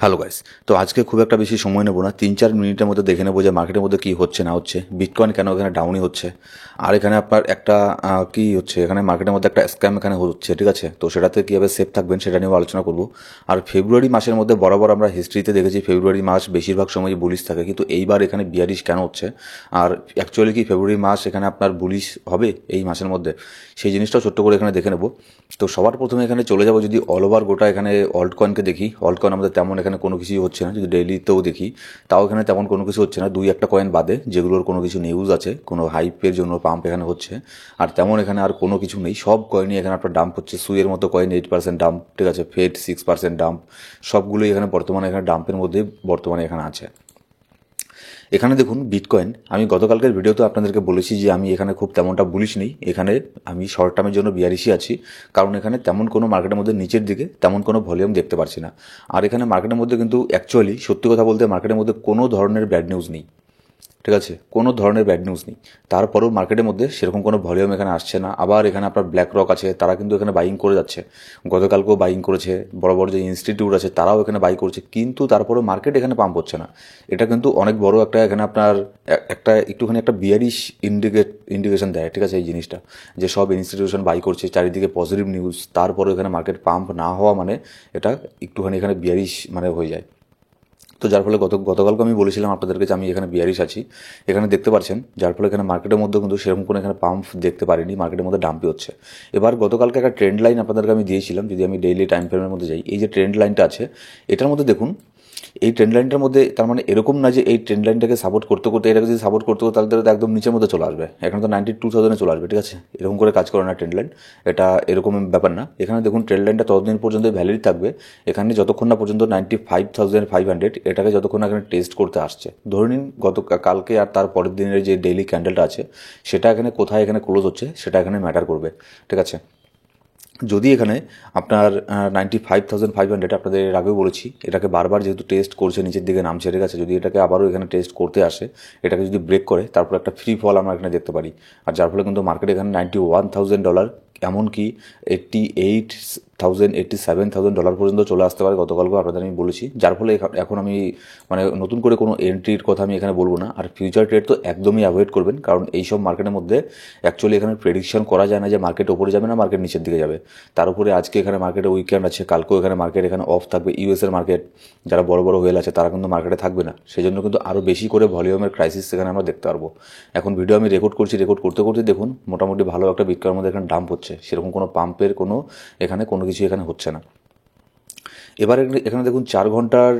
Hello guys. তো আজকে খুব একটা বেশি সময় নেব না, 3-4 মিনিটের মধ্যে দেখে নেবো যে মার্কেটের মধ্যে কী হচ্ছে না হচ্ছে, বিটকয়েন কেন এখানে ডাউনই হচ্ছে, আর এখানে আপনার একটা কী হচ্ছে, এখানে মার্কেটের মধ্যে একটা স্ক্যাম এখানে হচ্ছে, ঠিক আছে। তো সেটাতে কীভাবে সেফ থাকবেন সেটা নিয়েও আলোচনা করব। আর ফেব্রুয়ারি মাসের মধ্যে বরাবর আমরা হিস্ট্রিতে দেখেছি ফেব্রুয়ারি মাস বেশিরভাগ সময়ই বুলিশ থাকে, কিন্তু এইবার এখানে বিয়ারিশ কেন হচ্ছে, আর অ্যাকচুয়ালি কি ফেব্রুয়ারি মাস এখানে আপনার বুলিশ হবে এই মাসের মধ্যে, সেই জিনিসটাও ছোট্ট করে এখানে দেখে নেব। তো সবার প্রথমে এখানে চলে যাব, যদি অল ওভার গোটা এখানে অল্ট কয়েনকে দেখি, অল্ট কয়েন আমাদের তেমন এখানে কোনো কিছুই হচ্ছে না। যদি ডেইলিতেও দেখি তাও এখানে তেমন কোনো কিছু হচ্ছে না, দুই একটা কয়েন বাদে যেগুলোর কোনো কিছু নিউজ আছে, কোনো হাইপের জন্য পাম্প এখানে হচ্ছে, আর তেমন এখানে আর কোনো কিছু নেই। সব কয়েনই এখানে আপনার ডাম্প হচ্ছে, সুইয়ের মতো কয়েন 8% ডাম্প, ঠিক আছে, ফেড 6% ডাম্প, সবগুলোই এখানে বর্তমানে এখানে ডাম্পের মধ্যে বর্তমানে এখানে আছে। এখানে দেখুন বিটকয়েন, আমি গতকালকের ভিডিওতে আপনাদেরকে বলেছি যে আমি এখানে খুব তেমনটা বুলিশ নেই, এখানে আমি শর্ট টার্মের জন্য বিয়ারিশই আছি, কারণ এখানে তেমন কোনো মার্কেটের মধ্যে নিচের দিকে তেমন কোনো ভলিউম দেখতে পারছি না। আর এখানে মার্কেটের মধ্যে কিন্তু অ্যাকচুয়ালি সত্যি কথা বলতে মার্কেটের মধ্যে কোনো ধরনের ব্যাড নিউজ নেই, ঠিক আছে, কোনো ধরনের ব্যাড নিউজ নেই। তারপরেও মার্কেটের মধ্যে সেরকম কোনো ভলিউম এখানে আসছে না। আবার এখানে আপনার ব্ল্যাক রক আছে, তারা কিন্তু এখানে বাইং করে যাচ্ছে, গতকালকেও বাইং করেছে, বড় বড় যে ইনস্টিটিউট আছে তারাও এখানে বাই করছে, কিন্তু তারপরেও মার্কেট এখানে পাম্প হচ্ছে না। এটা কিন্তু অনেক বড় একটা এখানে আপনার একটা একটুখানি একটা বিয়ারিশ ইন্ডিকেশন দেয়, ঠিক আছে, এই জিনিসটা, যে সব ইনস্টিটিউশন বাই করছে, চারিদিকে পজিটিভ নিউজ, তারপরেও এখানে মার্কেট পাম্প না হওয়া মানে এটা একটুখানি এখানে বিয়ারিশ মানে হয়ে যায়। তো যার ফলে গতকালকে আমি বলেছিলাম আপনাদেরকে যে আমি এখানে বিয়ারিশ আছি, এখানে দেখতে পাচ্ছেন, যার ফলে এখানে মার্কেটের মধ্যে কিন্তু সেরকম কোনো এখানে পাম্প দেখতে পারিনি, মার্কেটের মধ্যে ডাম্পই হচ্ছে। এবার গতকালকে একটা ট্রেন্ড লাইন আপনাদেরকে আমি দিয়েছিলাম, যদি আমি ডেইলি টাইম ফ্রেমের মধ্যে যাই, এই যে ট্রেন্ড লাইনটা আছে এটার মধ্যে দেখুন, এই ট্রেন্ড লাইনটার মধ্যে তার মানে এরকম না যে এই ট্রেন্ড লাইনটাকে সাপোর্ট করতে করতে এটাকে যদি সাপোর্ট করতে করতে তাহলে তো একদম নিচের মধ্যে চলে আসবে, এখানে তো 92,000 চলে আসবে, ঠিক আছে, এরকম করে কাজ করে না ট্রেন্ড লাইন, এটা এরকম ব্যাপার না। এখানে দেখুন ট্রেন্ড লাইনটা ততদিন পর্যন্ত ভ্যালিড থাকবে, এখানে যতক্ষণ না পর্যন্ত 95,500 এটাকে যতক্ষণ না এখানে টেস্ট করতে আসছে। ধরে নিন কালকে আর তার পরের দিনের যে ডেইলি ক্যান্ডেলটা আছে সেটা এখানে কোথায় এখানে ক্লোজ হচ্ছে সেটা এখানে ম্যাটার করবে, ঠিক আছে। যদি এখানে আপনার 95,500, আপনাদের এর আগেও বলেছি, এটাকে বারবার যেহেতু টেস্ট করছে নিচের দিকে নামছে, ঠিক আছে, যদি এটাকে আবারও এখানে টেস্ট করতে আসে, এটাকে যদি ব্রেক করে তারপর একটা ফ্রি ফল আমরা এখানে দেখতে পারি, আর যার ফলে কিন্তু মার্কেট এখানে $91,000 এমনকি $87,000 পর্যন্ত চলে আসতে পারে, গতকালকেও আপনাদের আমি বলেছি। যার ফলে এখন আমি মানে নতুন করে কোনো এন্ট্রির কথা আমি এখানে বলবো না। আর ফিউচার ট্রেড তো একদমই অ্যাভয়েড করবেন, কারণ এইসব মার্কেটের মধ্যে অ্যাকচুয়ালি এখানে প্রেডিকশন করা যায় না যে মার্কেট ওপরে যাবে না মার্কেট নিচের দিকে যাবে। তার উপরে আজকে এখানে মার্কেটে উইকেন্ড আছে, কালকেও এখানে মার্কেট এখানে অফ থাকবে, ইউএসের মার্কেট, যারা বড় বড় হোয়েল আছে তারা কিন্তু মার্কেটে থাকবে না, সেই জন্য কিন্তু আরও বেশি করে ভলিউমের ক্রাইসিস সেখানে আমরা দেখতে পারবো। এখন ভিডিও আমি রেকর্ড করছি, রেকর্ড করতে করতে দেখুন মোটামুটি ভালো একটা বিটকয়েনের মধ্যে এখানে ডাম্প হচ্ছে, সেরকম কোনো পাম্পের কোনো এখানে কোনো কিছু এখানে হচ্ছে না। এবার এখানে দেখুন 4 ঘন্টার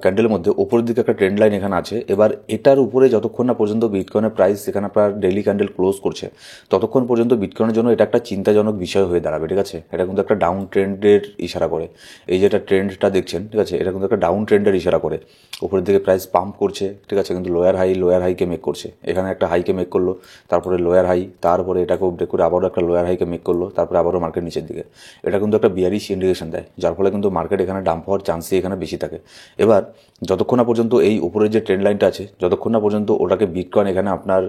ক্যান্ডেলের মধ্যে ওপরের দিকে একটা ট্রেন্ড লাইন এখানে আছে। এবার এটার উপরে যতক্ষণ না পর্যন্ত বিটকয়েনের প্রাইস এখানে আপনার ডেইলি ক্যান্ডেল ক্লোজ করছে, ততক্ষণ পর্যন্ত বিটকয়েনের জন্য এটা একটা চিন্তাজনক বিষয় হয়ে দাঁড়াবে, ঠিক আছে। এটা কিন্তু একটা ডাউন ট্রেন্ডের ইশারা করে, এই যেটা ট্রেন্ডটা দেখছেন, ঠিক আছে, এটা কিন্তু একটা ডাউন ট্রেন্ডের ইশারা করে, উপরের দিকে প্রাইস পাম্প করছে, ঠিক আছে, কিন্তু লোয়ার হাইকে মেক করছে, এখানে একটা হাইকে মেক করলো, তারপরে লোয়ার হাই, তারপরে এটাকেও ব্রেক করে আবারও একটা লোয়ার হাইকে মেক করলো, তারপরে আবারও মার্কেট নিচের দিকে, এটা কিন্তু একটা বিয়ারিশ ইন্ডিকেশন দেয়, যার ফলে কিন্তু মার্কেট এখানে ডাম্প হওয়ার চান্সই এখানে বেশি থাকে। এবার যতক্ষণ না পর্যন্ত এই উপরের যে ট্রেন্ড লাইনটা আছে, যতক্ষণ না পর্যন্ত ওটাকে বিটকয়েন এখানে আপনার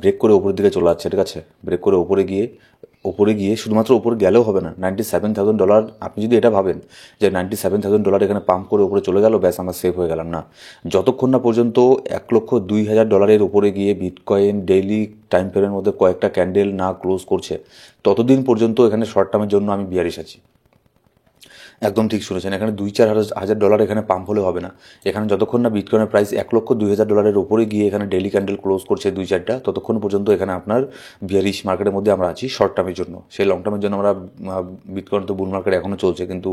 ব্রেক করে উপরের দিকে চলে যাচ্ছে, ঠিক আছে, ব্রেক করে উপরে গিয়ে শুধুমাত্র উপরে গেলেও হবে না, $97,000, আপনি যদি এটা ভাবেন যে $97,000 এখানে পাম্প করে উপরে চলে গেল, ব্যাস আমরা সেফ হয়ে গেলাম, না। যতক্ষণ না পর্যন্ত $1,02,000 উপরে গিয়ে বিটকয়েন ডেইলি টাইম ফ্রেমের মধ্যে কয়েকটা ক্যান্ডেল না ক্লোজ করছে, ততদিন পর্যন্ত এখানে শর্ট টার্মের জন্য আমি বিয়ারিশ আছি। একদম ঠিক শুনেছেন, এখানে $2-4 হাজার এখানে পাম্প হলে হবে না, এখানে যতক্ষণ না বিটকয়েনের প্রাইস $1,02,000 উপরে গিয়ে এখানে ডেইলি ক্যান্ডেল ক্লোজ করছে 2-4টা, ততক্ষণ পর্যন্ত এখানে আপনার বিয়ারিশ মার্কেটের মধ্যে আমরা আছি শর্ট টার্মের জন্য। সেই লং টার্মের জন্য আমরা বিটকয়েন তো বুল মার্কেট এখনও চলছে, কিন্তু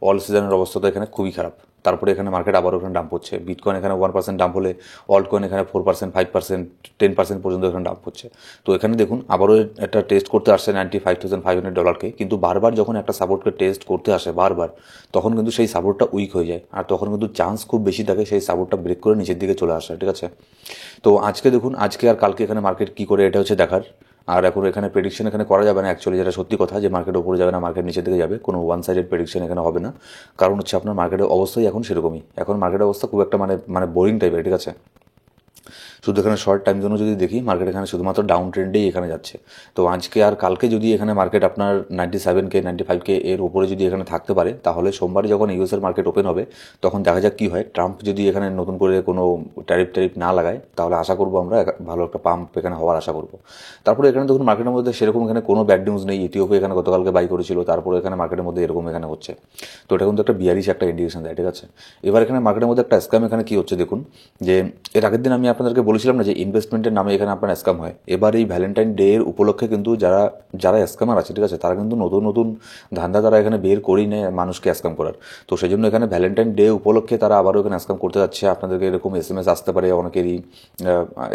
অল সিজনের অবস্থা তো এখানে খুবই খারাপ। তারপরে এখানে মার্কেট আবারও এখানে ডাম্প হচ্ছে, বিটকয়েন এখানে 1% ডাম্প হলে অল্ট কয়েন এখানে 4%, 5%, 10% পর্যন্ত এখানে ডাম্প হচ্ছে। তো এখানে দেখুন আবারও একটা টেস্ট করতে আসছে $95,500, কিন্তু বারবার যখন একটা সাপোর্টকে টেস্ট করতে আসে বারবার, তখন কিন্তু সেই সাপোর্টটা উইক হয়ে যায়, আর তখন কিন্তু চান্স খুব বেশি থাকে সেই সাপোর্টটা ব্রেক করে নিচের দিকে চলে আসে, ঠিক আছে। তো আজকে দেখুন, আজকে আর কালকে এখানে মার্কেট কী করে এটা হচ্ছে দেখার। আর এখন এখানে প্রেডিকশন এখানে করা যাবে না অ্যাকচুয়ালি, যেটা সত্যি কথা, যে মার্কেট উপরে যাবে না মার্কেট নিচের দিকে যাবে, কোনো ওয়ান সাইডেড প্রেডিকশন এখানে হবে না, কারণ হচ্ছে আপনার মার্কেটের অবস্থাই এখন সেরকমই, এখন মার্কেটের অবস্থা খুব একটা মানে বোরিং টাইপের, ঠিক আছে। শুধু এখানে শর্ট টাইম জন্য যদি দেখি, মার্কেট এখানে শুধুমাত্র ডাউন ট্রেন্ডেই এখানে যাচ্ছে। তো আজকে আর কালকে যদি এখানে মার্কেট আপনার 97K 95K এর উপরে যদি এখানে থাকতে পারে, তাহলে সোমবারে যখন ইউএসের মার্কেট ওপেন হবে তখন দেখা যাক কী হয়। ট্রাম্প যদি এখানে নতুন করে কোনো ট্যারিফ না লাগায়, তাহলে আশা করবো আমরা ভালো একটা পাম্প এখানে হওয়ার আশা করবো। তারপরে এখানে দেখুন মার্কেটের মধ্যে সেরকম এখানে কোনো ব্যাড নিউজ নেই। ইথিওপিয়া এখানে গতকালকে বাই করেছিল, তারপরে এখানে মার্কেটের মধ্যে এরকম এখানে হচ্ছে। তো এটা কিন্তু একটা বিয়ারিশ একটা ইন্ডিকেশন দেয়, ঠিক আছে। এবার এখানে মার্কেটের মধ্যে একটা স্ক্যাম এখানে কী হচ্ছে দেখুন, যে এর আগের দিন আমি আপনাদেরকে বলেছিলাম না যে ইনভেস্টমেন্টের নামে এখানে আপনার স্ক্যাম হয়। এবার এই ভ্যালেন্টাইন ডে এর উপলক্ষে কিন্তু যারা স্ক্যামার আছে, ঠিক আছে, তারা কিন্তু নতুন নতুন ধান্দা তারা এখানে বের করেই নেয় মানুষকে স্ক্যাম করার। তো সেই জন্য এখানে ভ্যালেন্টাইন ডে উপলক্ষে তারা আবারও এখানে স্ক্যাম করতে যাচ্ছে। আপনাদেরকে এরকম এসএমএস আসতে পারে, অনেকেরই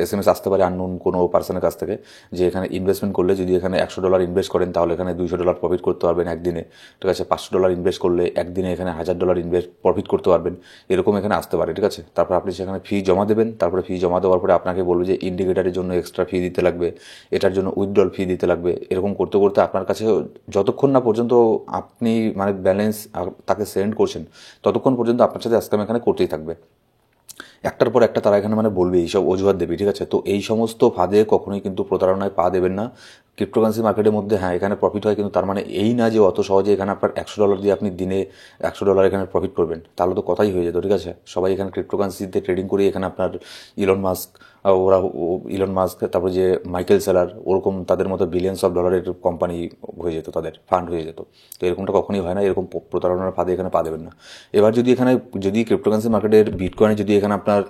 এসএমএস আসতে পারে আননোন কোনো পার্সনের কাছ থেকে, যে এখানে ইনভেস্টমেন্ট করলে যদি এখানে $100 ইনভেস্ট করেন তাহলে এখানে $200 প্রফিট করতে পারবেন একদিনে, ঠিক আছে। $500 ইনভেস্ট করলে একদিনে এখানে $1000 প্রফিট করতে পারবেন, এরকম এখানে আসতে পারে, ঠিক আছে। তারপর আপনি সেখানে ফি জমা দেবেন, তারপরে ফি জমা দেওয়ার পরে আপনাকে বলবে যে ইন্ডিকেটারের জন্য এক্সট্রা ফি দিতে লাগবে, এটার জন্য উইথড্রল ফি দিতে লাগবে। এরকম করতে করতে আপনার কাছে যতক্ষণ না পর্যন্ত আপনি মানে ব্যালেন্স তাকে সেন্ড করছেন, ততক্ষণ পর্যন্ত আপনার সাথে স্ক্যাম এখানে করতেই থাকবে। একটার পর একটা তারা এখানে মানে বলবে, এইসব অজুহাত দেবে, ঠিক আছে। তো এই সমস্ত ফাঁদে কখনোই কিন্তু প্রতারণায় পা দেবেন না। ক্রিপ্টোকারেন্সি মার্কেটের মধ্যে হ্যাঁ এখানে প্রফিট হয়, কিন্তু তার মানে এই না যে অত সহজে এখানে আপনার $100 দিয়ে আপনি দিনে $100 এখানে প্রফিট করবেন, তাহলে তো কথাই হয়ে যেত, ঠিক আছে। সবাই এখানে ক্রিপ্টোকারেন্সিতে ট্রেডিং করে এখানে আপনার ইলন মাস্ক তারপর যে মাইকেল সেলার, ওরকম তাদের মতো $বিলিয়নস কোম্পানি হয়ে যেত, তাদের ফান্ড হয়ে যেত। তো এরকমটা কখনোই হয় না, এরকম প্রতারণার ফাঁদে এখানে পা দেবেন না। এবার যদি ক্রিপ্টোকারেন্সি মার্কেটের বিটকয়েনে যদি এখানে আপনার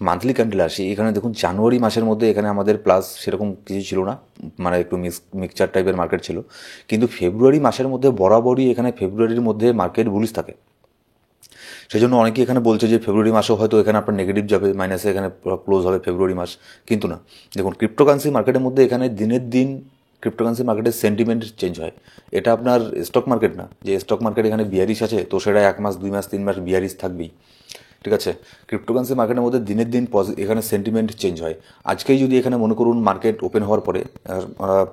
মান্থলি ক্যান্ডেল আসে, এখানে দেখুন জানুয়ারি মাসের মধ্যে এখানে আমাদের প্লাস সেরকম কিছু ছিল না, মানে একটু মিক্সচার টাইপের মার্কেট ছিল। কিন্তু ফেব্রুয়ারি মাসের মধ্যে বরাবরই এখানে ফেব্রুয়ারির মধ্যে মার্কেট বুলিশ থাকে। সেই জন্য অনেকেই এখানে বলছে যে ফেব্রুয়ারি মাসেও হয়তো এখানে আপনার নেগেটিভ যাবে, মাইনাসে এখানে ক্লোজ হবে ফেব্রুয়ারি মাস, কিন্তু না। দেখুন ক্রিপ্টোকারেন্সি মার্কেটের মধ্যে এখানে দিনের দিন ক্রিপ্টোকারেন্সি মার্কেটের সেন্টিমেন্ট চেঞ্জ হয়। এটা আপনার স্টক মার্কেট না যে স্টক মার্কেট এখানে বিয়ারিশ আছে তো সেটা 1 মাস 2 মাস 3 মাস বিয়ারিশ থাকবেই, ঠিক আছে। ক্রিপ্টোকারেন্সি মার্কেটের মধ্যে দিনের দিন এখানে সেন্টিমেন্ট চেঞ্জ হয়। আজকেই যদি এখানে মনে করুন মার্কেট ওপেন হওয়ার পরে,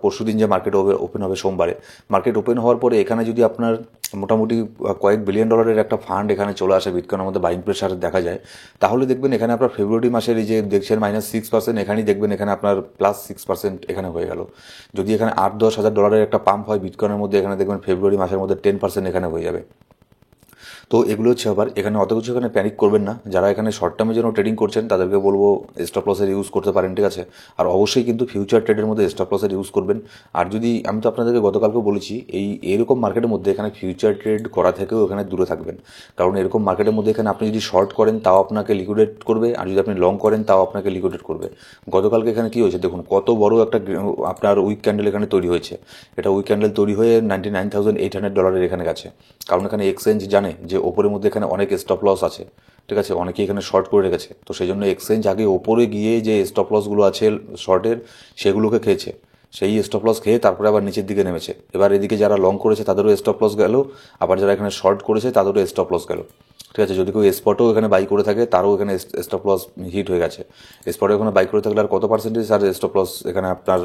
পরশু দিন যে মার্কেট ওপেন হবে সোমবারে, মার্কেট ওপেন হওয়ার পরে এখানে যদি আপনার মোটামুটি কয়েক বিলিয়ন ডলারের একটা ফান্ড এখানে চলে আসে, বিটকয়েনের মধ্যে বাইং প্রেশার দেখা যায়, তাহলে দেখবেন এখানে আপনার ফেব্রুয়ারি মাসের এই যে দেখছেন -6%, এখানেই দেখবেন এখানে আপনার +6% এখানে হয়ে গেল। যদি এখানে $8-10 হাজার একটা পাম্প হয় বিটকয়েনের মধ্যে, এখানে দেখবেন ফেব্রুয়ারি মাসের মধ্যে 10% এখানে হয়ে যাবে। তো এগুলো হচ্ছে আবার এখানে অত কিছু এখানে প্যানিক করবেন না। যারা এখানে শর্ট টার্মের জন্য ট্রেডিং করছেন তাদেরকে বলবো স্টপ লসের ইউজ করতে পারেন, ঠিক আছে। আর অবশ্যই কিন্তু ফিউচার ট্রেডের মধ্যে স্টপ লসের ইউজ করবেন। আর যদি আমি তো আপনাদেরকে গতকালকেও বলেছি, এরকম মার্কেটের মধ্যে এখানে ফিউচার ট্রেড করা থেকেও এখানে দূরে থাকবেন। কারণ এরকম মার্কেটের মধ্যে এখানে আপনি যদি শর্ট করেন তাও আপনাকে লিকুইডেট করবে, আর যদি আপনি লং করেন তাও আপনাকে লিকুইডেট করবে। গতকালকে এখানে কি হয়েছে দেখুন, কত বড় একটা আপনার উইক ক্যান্ডেল এখানে তৈরি হয়েছে। এটা উইক ক্যান্ডেল তৈরি হয়ে $99,800 এখানে গেছে। কারণ এখানে এক্সচেঞ্জ জানে যে ওপরের মধ্যে এখানে অনেক স্টপ লস আছে, ঠিক আছে, অনেকেই এখানে শর্ট করে রেখেছে। তো সেই জন্য এক্সচেঞ্জ আগে ওপরে গিয়ে যে স্টপ লসগুলো আছে শর্টের সেগুলোকে খেয়েছে, সেই স্টপ লস খেয়ে তারপরে আবার নিচের দিকে নেমেছে। এবার এদিকে যারা লং করেছে তাদেরও স্টপ লস গেল, আবার যারা এখানে শর্ট করেছে তাদেরও স্টপ লস গেল, ঠিক আছে। যদি কেউ স্পটও এখানে বাই করে থাকে তারও এখানে স্টপ লস হিট হয়ে গেছে। স্পটে ওখানে বাই করে থাকলে আর কত পার্সেন্টেজ আর স্টপ লস এখানে আপনার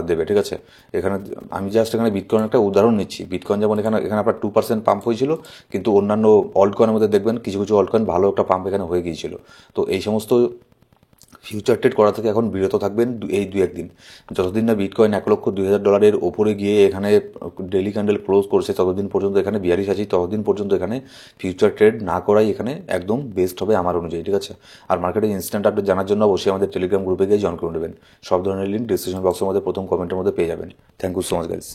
দেবে, ঠিক আছে। এখানে আমি জাস্ট এখানে বিটকয়েন একটা উদাহরণ নিচ্ছি। বিটকয়েন যেমন এখানে আপনার 2% পাম্প হয়েছিল, কিন্তু অন্যান্য অল্ট কয়েনের মধ্যে দেখবেন কিছু কিছু অল্ট কয়েন ভালো একটা পাম্প এখানে হয়ে গিয়েছিল। তো এই সমস্ত ফিউচার ট্রেড করা থেকে এখন বিরত থাকবেন এই 2-1 দিন। যতদিন না বিটকয়েন $1,02,000 ওপরে গিয়ে এখানে ডেলি ক্যান্ডেল ক্লোজ করছে, ততদিন পর্যন্ত এখানে বিয়ারিশ আছি, ততদিন পর্যন্ত এখানে ফিউচার ট্রেড না করাই এখানে একদম বেস্ট হবে আমার অনুযায়ী, ঠিক আছে। আর মার্কেটের ইনস্ট্যান্ট আপডেট জানার জন্য অবশ্যই আমাদের টেলিগ্রাম গ্রুপে গিয়ে জয়েন করে নেবেন। সব ধরনের লিঙ্ক ডিসক্রিপশন বক্সের মধ্যে প্রথম কমেন্টের মধ্যে পেয়ে যাবেন। Thank you so much guys.